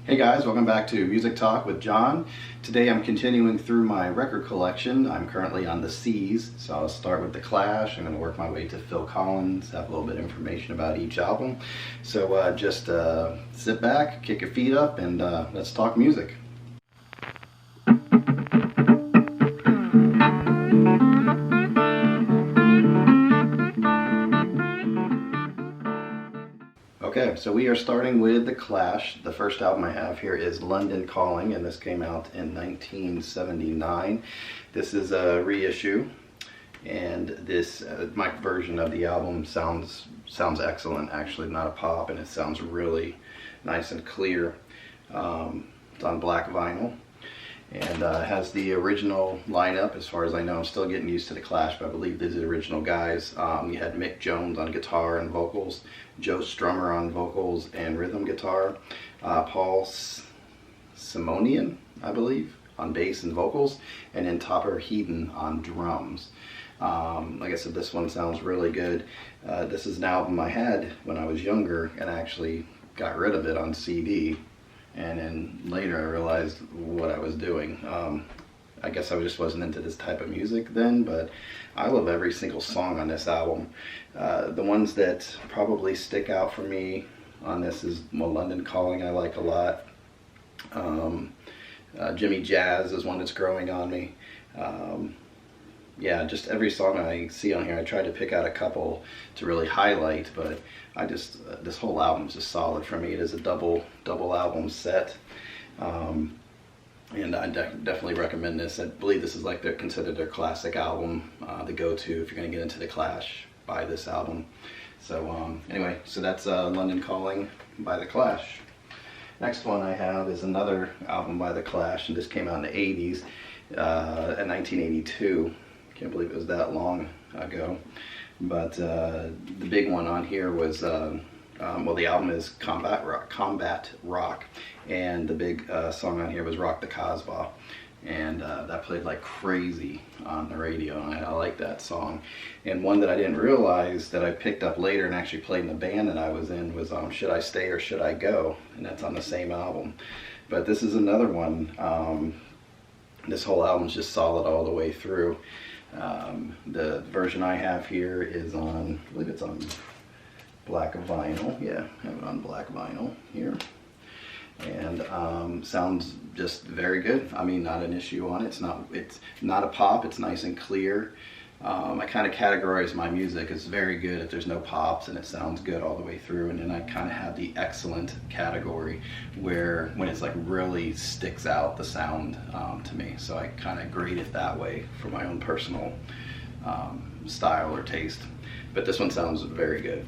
Hey guys, welcome back to Music Talk with John. Today I'm continuing through my record collection. I'm currently on the C's, so I'll start with The Clash. I'm going to work my way to Phil Collins, have a little bit of information about each album. So just sit back, kick your feet up, and let's talk music. Okay, so we are starting with The Clash. The first album I have here is London Calling, and this came out in 1979. This is a reissue, and this my version of the album sounds excellent. Actually, not a pop, and it sounds really nice and clear. It's on black vinyl, and has the original lineup. As far as I know, I'm still getting used to The Clash, but I believe these are the original guys. You had Mick Jones on guitar and vocals, Joe Strummer on vocals and rhythm guitar, Paul Simonian, I believe, on bass and vocals, and then Topper Heaton on drums. Like I said, this one sounds really good. This is an album I had when I was younger, and I actually got rid of it on CD. And then later I realized what I was doing. I guess I just wasn't into this type of music then, but I love every single song on this album. The ones that probably stick out for me on this is, well, London Calling I like a lot. Jimmy Jazz is one that's growing on me. Yeah, just every song I see on here, I try to pick out a couple to really highlight, but I just, this whole album is just solid for me. It is a double album set, and I definitely recommend this. I believe this is like they're considered their classic album, the go-to if you're going to get into The Clash. Buy this album. So anyway, so that's London Calling by The Clash. Next one I have is another album by The Clash, and this came out in the 80s, in 1982. Can't believe it was that long ago. But the big one on here was, well, the album is Combat Rock, and the big song on here was Rock the Casbah. And that played like crazy on the radio, and I like that song. And one that I didn't realize that I picked up later and actually played in the band that I was in was Should I Stay or Should I Go? And that's on the same album. But this is another one. This whole album is just solid all the way through. The version I have here is on, I believe it's on black vinyl. Yeah, I have it on black vinyl here. And sounds just very good. I mean, not an issue on it. It's not a pop. It's nice and clear. I kind of categorize my music as very good if there's no pops and it sounds good all the way through. And then I kind of have the excellent category where when it's like really sticks out the sound to me. So I kind of grade it that way for my own personal style or taste. But this one sounds very good.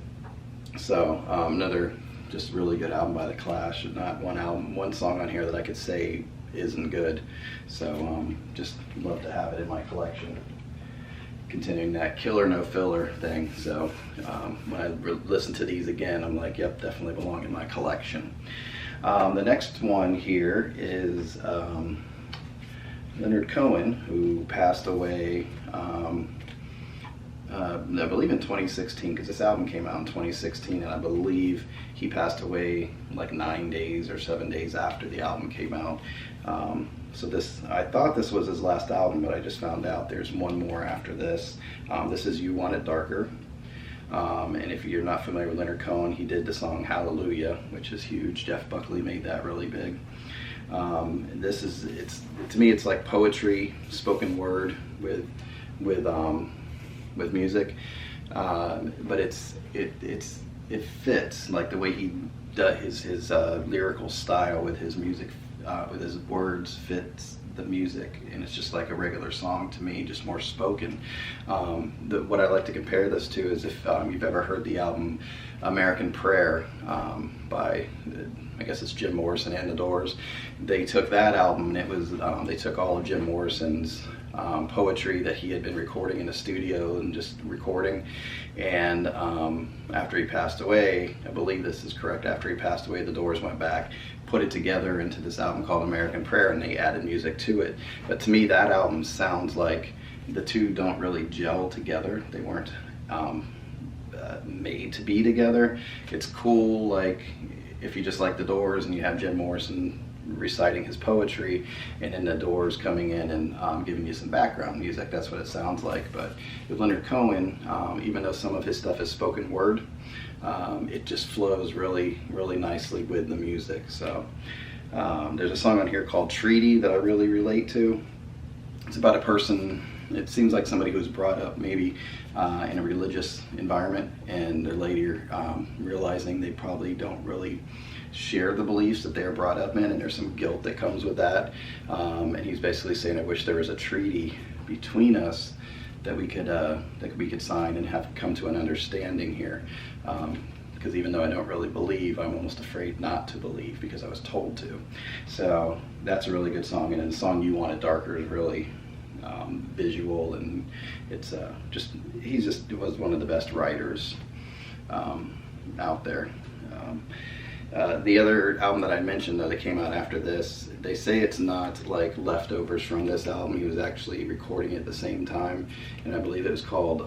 So another just really good album by The Clash. Not one song on here that I could say isn't good. So just love to have it in my collection. Continuing that killer no filler thing. So when I listen to these again, I'm like, yep, definitely belong in my collection. The next one here is Leonard Cohen, who passed away I believe in 2016, because this album came out in 2016, and I believe he passed away like 9 days or 7 days after the album came out. So this, I thought this was his last album, but I just found out there's one more after this. This is You Want It Darker. And if you're not familiar with Leonard Cohen, he did the song Hallelujah, which is huge. Jeff Buckley made that really big. This is, to me, it's like poetry, spoken word with music, but it fits like the way he does his lyrical style with his music, with his words fits the music, and it's just like a regular song to me, just more spoken. What I like to compare this to is if you've ever heard the album American Prayer by, I guess it's Jim Morrison and the Doors. They took that album, and it was they took all of Jim Morrison's poetry that he had been recording in the studio and just recording, and after he passed away, I believe this is correct, after he passed away, the Doors went back, put it together into this album called American Prayer, and they added music to it. But to me, that album sounds like the two don't really gel together. They weren't made to be together. It's cool, like if you just like the Doors and you have Jim Morrison reciting his poetry, and then the Doors coming in and giving you some background music, that's what it sounds like. But with Leonard Cohen, even though some of his stuff is spoken word, it just flows really, really nicely with the music. So there's a song on here called Treaty that I really relate to. It's about a person, it seems like somebody who's brought up maybe in a religious environment, and they're later realizing they probably don't really share the beliefs that they're brought up in, and there's some guilt that comes with that. And he's basically saying, I wish there was a treaty between us that we could sign and have come to an understanding here. Because even though I don't really believe, I'm almost afraid not to believe because I was told to. So that's a really good song. And then the song You Want It Darker is really visual, and it's he was one of the best writers out there. The other album that I mentioned, though, that came out after this, they say it's not like leftovers from this album. He was actually recording it at the same time, and I believe it was called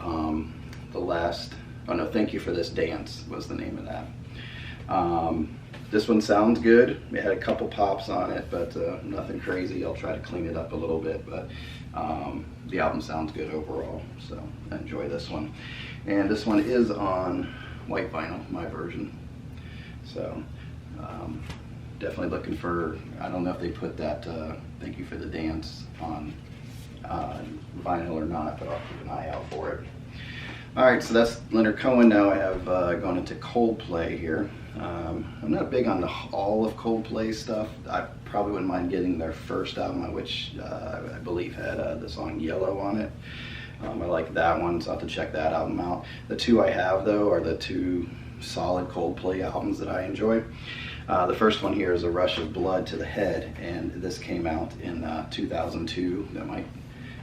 Thank You for This Dance was the name of that. This one sounds good. It had a couple pops on it, but nothing crazy. I'll try to clean it up a little bit, but the album sounds good overall, so I enjoy this one. And this one is on white vinyl, my version. So definitely looking for, I don't know if they put that Thank You for the Dance on vinyl or not, but I'll keep an eye out for it. Alright, so that's Leonard Cohen. Now I have gone into Coldplay here. I'm not big on all of Coldplay stuff. I probably wouldn't mind getting their first album, which I believe had the song Yellow on it. I like that one, so I'll have to check that album out. The two I have, though, are the two solid Coldplay albums that I enjoy. The first one here is A Rush of Blood to the Head, and this came out in 2002. That might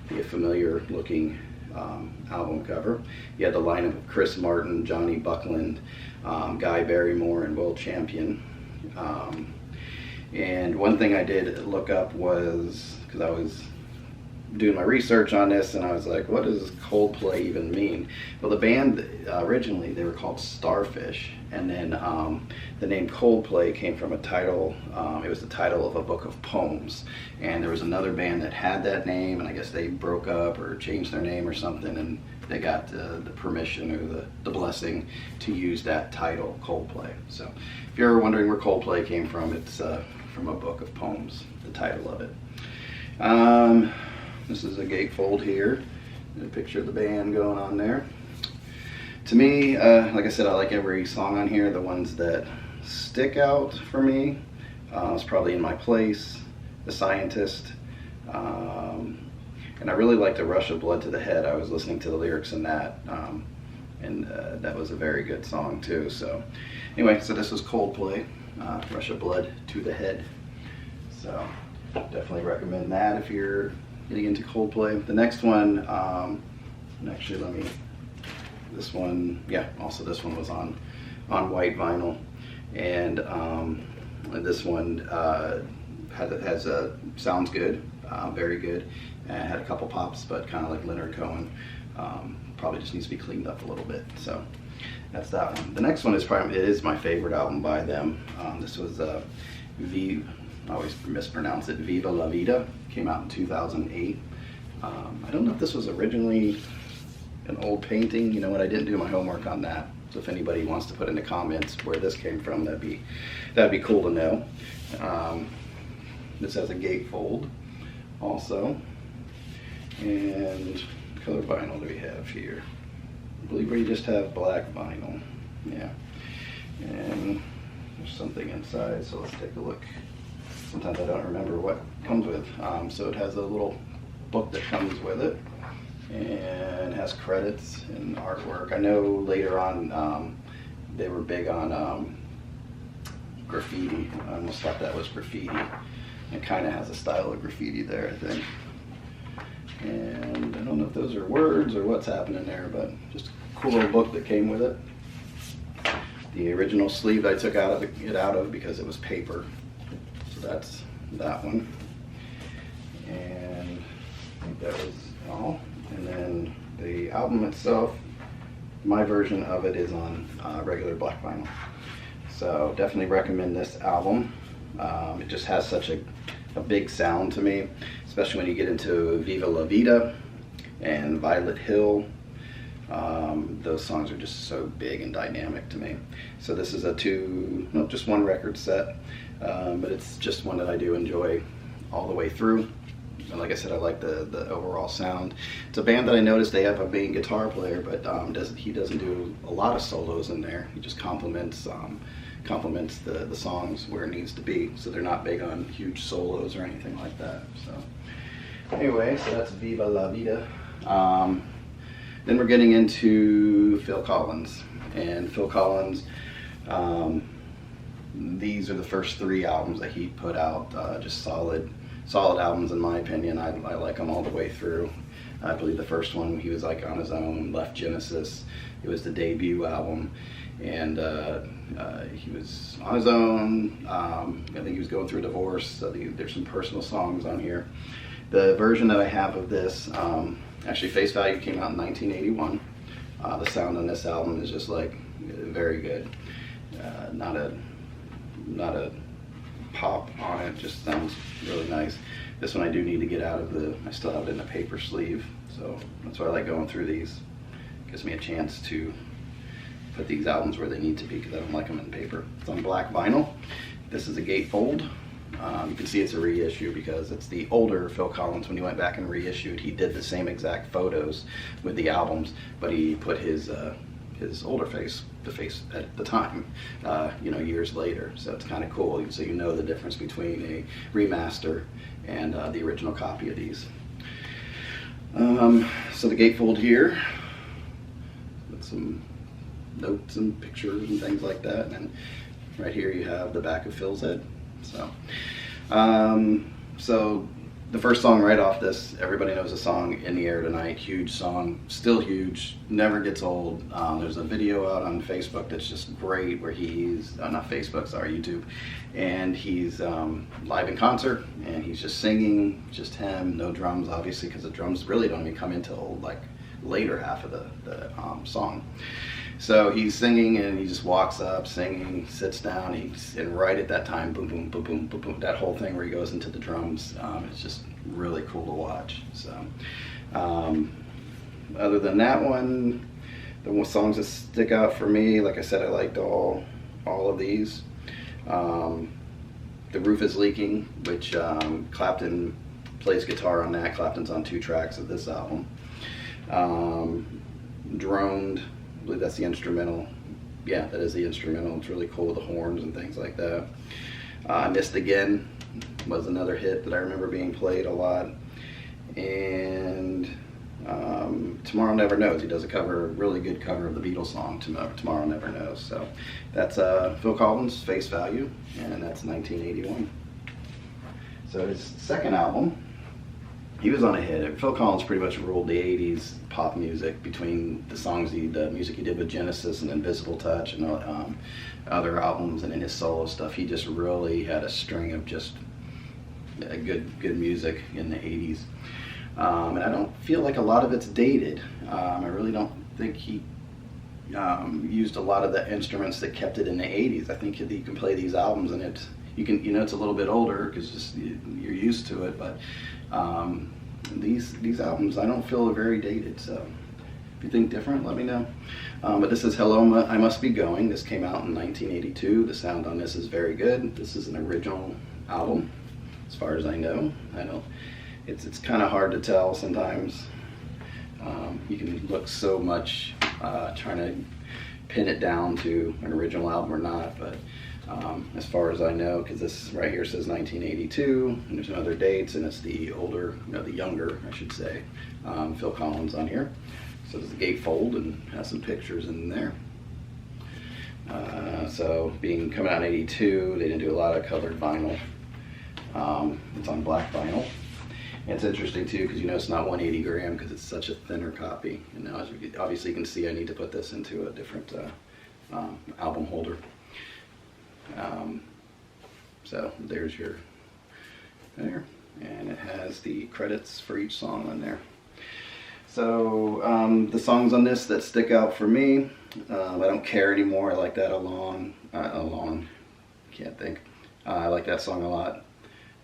be a familiar looking album cover. You had the lineup of Chris Martin, Johnny Buckland, Guy Barrymore, and Will Champion. And one thing I did look up was, because I was doing my research on this, and I was like, what does Coldplay even mean? Well, the band originally, they were called Starfish, and then the name Coldplay came from a title. It was the title of a book of poems, and there was another band that had that name, and I guess they broke up or changed their name or something, and they got the permission or the blessing to use that title, Coldplay. So if you're ever wondering where Coldplay came from, it's from a book of poems, the title of it. This is a gatefold here, a picture of the band going on there. To me, like I said, I like every song on here. The ones that stick out for me is probably In My Place, The Scientist, and I really liked A Rush of Blood to the Head. I was listening to the lyrics in that, and that was a very good song too. So anyway, so this was Coldplay, Rush of Blood to the Head. So definitely recommend that if you're getting into Coldplay. The next one, actually this one was on white vinyl, and this one sounds good, very good, and had a couple pops, but kind of like Leonard Cohen, probably just needs to be cleaned up a little bit. So that's that one. The next one is my favorite album by them. This was Viva. I always mispronounce it, Viva La Vida. Came out in 2008. I don't know if this was originally an old painting. You know what? I didn't do my homework on that. So if anybody wants to put in the comments where this came from, that'd be cool to know. This has a gatefold also. And what color vinyl do we have here? I believe we just have black vinyl. Yeah. And there's something inside, so let's take a look. Sometimes I don't remember what comes with. So it has a little book that comes with it, and has credits and artwork. I know later on they were big on graffiti. I almost thought that was graffiti. It kind of has a style of graffiti there, I think. And I don't know if those are words or what's happening there, but just a cool little book that came with it. The original sleeve I took it out of because it was paper. So that's that one. And I think that was all. And then the album itself, my version of it is on regular black vinyl. So definitely recommend this album. It just has such a big sound to me, especially when you get into Viva, Vida and Violet Hill. Those songs are just so big and dynamic to me. So this is just one record set, but it's just one that I do enjoy all the way through. And like I said, I like the overall sound. It's a band that I noticed they have a main guitar player, but he doesn't do a lot of solos in there. He just complements the songs where it needs to be. So they're not big on huge solos or anything like that. So anyway, so that's Viva La Vida. Then we're getting into Phil Collins. And Phil Collins, these are the first 3 albums that he put out, just solid albums in my opinion. I like them all the way through. I believe the first one he was like on his own, left Genesis. It was the debut album, and he was on his own. I think he was going through a divorce, so there's some personal songs on here. The version that I have of this, actually Face Value came out in 1981. The sound on this album is just like very good. Not a pop on it, just sounds really nice. This one I do need to get out of I still have it in a paper sleeve, so that's why I like going through these. Gives me a chance to put these albums where they need to be, because I don't like them in paper. It's on black vinyl. This is a gatefold. You can see it's a reissue because it's the older Phil Collins. When he went back and reissued, he did the same exact photos with the albums, but he put his older face, the face at the time, years later. So it's kind of cool. So you know the difference between a remaster and the original copy of these. So the gatefold here, with some notes and pictures and things like that. And right here you have the back of Phil's head. So the first song right off this, everybody knows the song In the Air Tonight. Huge song, still huge, never gets old. There's a video out on Facebook that's just great where he's, not Facebook, sorry, YouTube, and he's live in concert and he's just singing, just him, no drums obviously, because the drums really don't even come until like later half of the song. So he's singing and he just walks up, singing, sits down, and right at that time, boom, boom, boom, boom, boom, boom, that whole thing where he goes into the drums, it's just really cool to watch. So, other than that one, the songs that stick out for me, like I said, I liked all of these. The Roof is Leaking, which Clapton plays guitar on that. Clapton's on 2 tracks of this album. Droned, I believe that's the instrumental. Yeah, that is the instrumental. It's really cool with the horns and things like that. Missed Again was another hit that I remember being played a lot. And Tomorrow Never Knows. He does a really good cover of the Beatles song, Tomorrow Never Knows. So that's Phil Collins, Face Value, and that's 1981. So his second album, he was on a hit. Phil Collins pretty much ruled the 80s pop music between the music he did with Genesis and Invisible Touch and other albums, and in his solo stuff. He just really had a string of just good music in the 80s. And I don't feel like a lot of it's dated. I really don't think he used a lot of the instruments that kept it in the 80s. I think you can play these albums and it's a little bit older because you're used to it, but these albums I don't feel are very dated. So if you think different, let me know. But this is Hello, I Must Be Going. This came out in 1982. The sound on this is very good. This is an original album, as far as I know. It's kind of hard to tell sometimes. You can look so much trying to pin it down to an original album or not, but as far as I know, because this right here says 1982, and there's some other dates, and it's the younger, I should say, Phil Collins on here. So there's the gatefold and has some pictures in there. So coming out in 82, they didn't do a lot of colored vinyl. It's on black vinyl. And it's interesting too, because it's not 180 gram because it's such a thinner copy. And now, as obviously you can see, I need to put this into a different album holder. So there's there, and it has the credits for each song on there. So the songs on this that stick out for me, I don't care anymore. I like that can't think. I like that song a lot.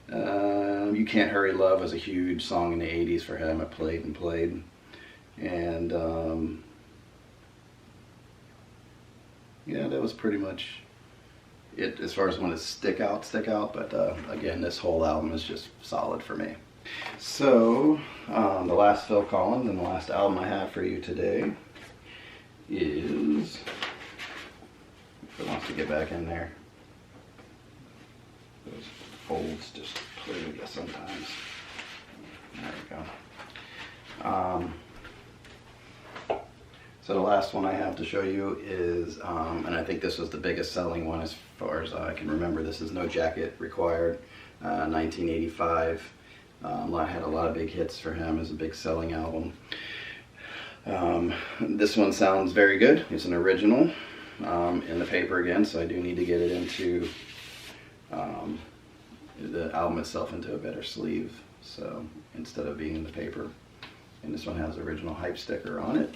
You Can't Hurry Love was a huge song in the 80s for him. I played and played. And yeah, that was pretty much it as far as when it stick out. But again, this whole album is just solid for me. So the last Phil Collins and the last album I have for you today is, if it wants to get back in there, those folds just play with you sometimes. There we go. So the last one I have to show you is, and I think this was the biggest selling one as far as I can remember. This is No Jacket Required, 1985. Had a lot of big hits for him. It's a big selling album. This one sounds very good. It's an original in the paper again, so I do need to get it into the album itself into a better sleeve. So instead of being in the paper, and this one has the original hype sticker on it,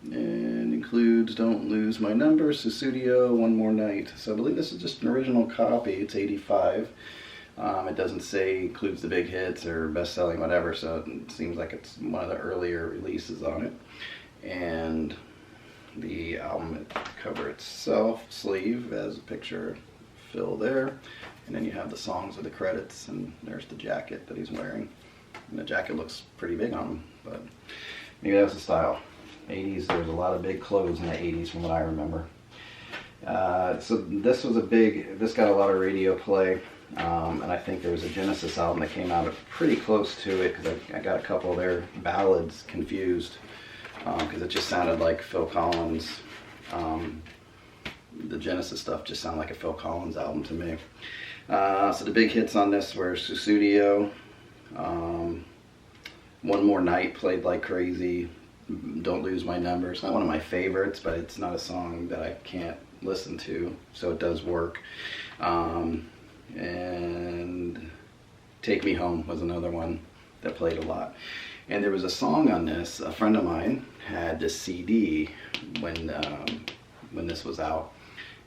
and includes Don't Lose My Number, Susudio, One More Night. So I believe this is just an original copy. It's 85. It doesn't say includes the big hits or best selling whatever, so it seems like it's one of the earlier releases on it. And the album cover itself, sleeve, has a picture of Phil there, and then you have the songs with the credits, and there's the jacket that he's wearing. And the jacket looks pretty big on him, but maybe that's the style. 80s, there was a lot of big clothes in the 80s from what I remember. So this was this got a lot of radio play. And I think there was a Genesis album that came out pretty close to it, because I got a couple of their ballads confused, because it just sounded like Phil Collins. The Genesis stuff just sounded like a Phil Collins album to me. So the big hits on this were Susudio, One More Night played like crazy, Don't Lose My Number. It's not one of my favorites, but it's not a song that I can't listen to, so it does work. And Take Me Home was another one that played a lot. And there was a song on this, a friend of mine had this CD when this was out,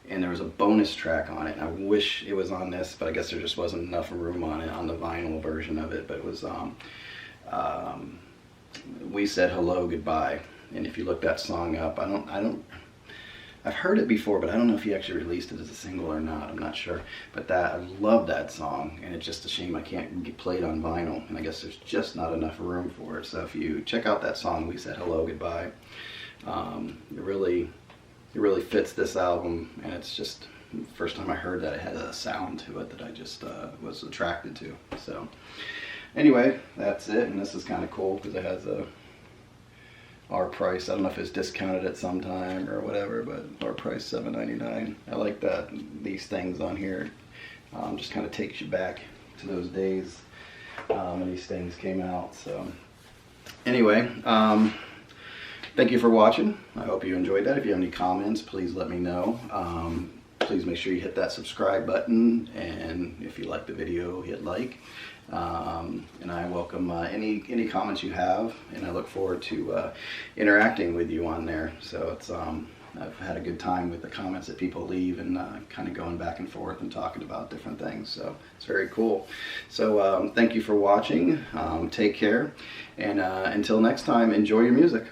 and there was a bonus track on it. I wish it was on this, but I guess there just wasn't enough room on it on the vinyl version of it. But it was We Said Hello Goodbye. And if you look that song up, I've heard it before, but I don't know if he actually released it as a single or not. I'm not sure. But I love that song, and it's just a shame I can't get played on vinyl, and I guess there's just not enough room for it. So if you check out that song, We Said Hello Goodbye, it really fits this album, and it's just the first time I heard that it had a sound to it that I just was attracted to. So anyway, that's it, and this is kind of cool because it has our price. I don't know if it's discounted at some time or whatever, but our price $7.99. I like that these things on here just kind of takes you back to those days when these things came out. So anyway, thank you for watching. I hope you enjoyed that. If you have any comments, please let me know. Please make sure you hit that subscribe button, and if you like the video, hit like. And I welcome any comments you have, and I look forward to interacting with you on there. So it's I've had a good time with the comments that people leave, and kind of going back and forth and talking about different things. So it's very cool. So thank you for watching. Take care, and until next time, enjoy your music.